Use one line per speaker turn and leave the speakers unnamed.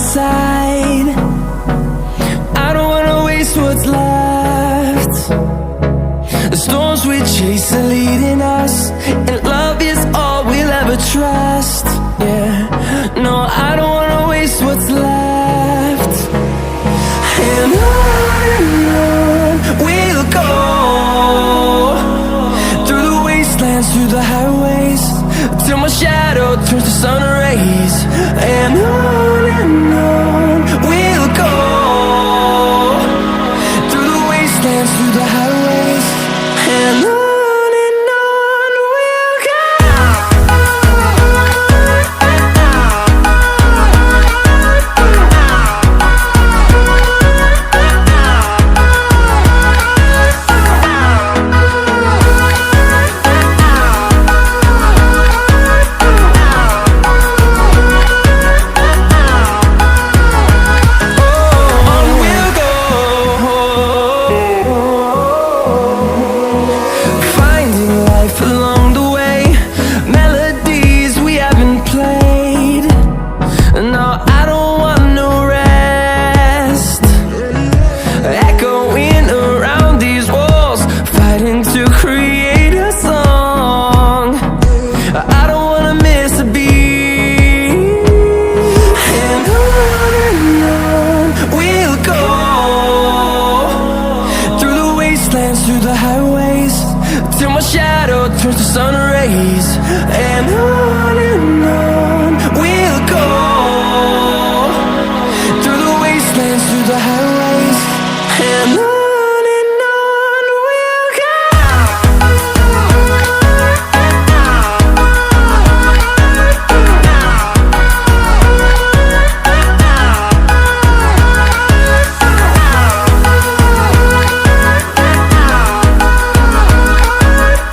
side. I don't wanna waste what's left. The storms we chase are leading us, and love is all we'll ever trust. Yeah, no, I don't wanna waste what's left. And on we'll go, through the wastelands, through the highways, till my shadow turns to sun rays. And on we'll go, through the wastelands, through the highways, and on we'll go. Through the highways, till my shadow turns to sun rays.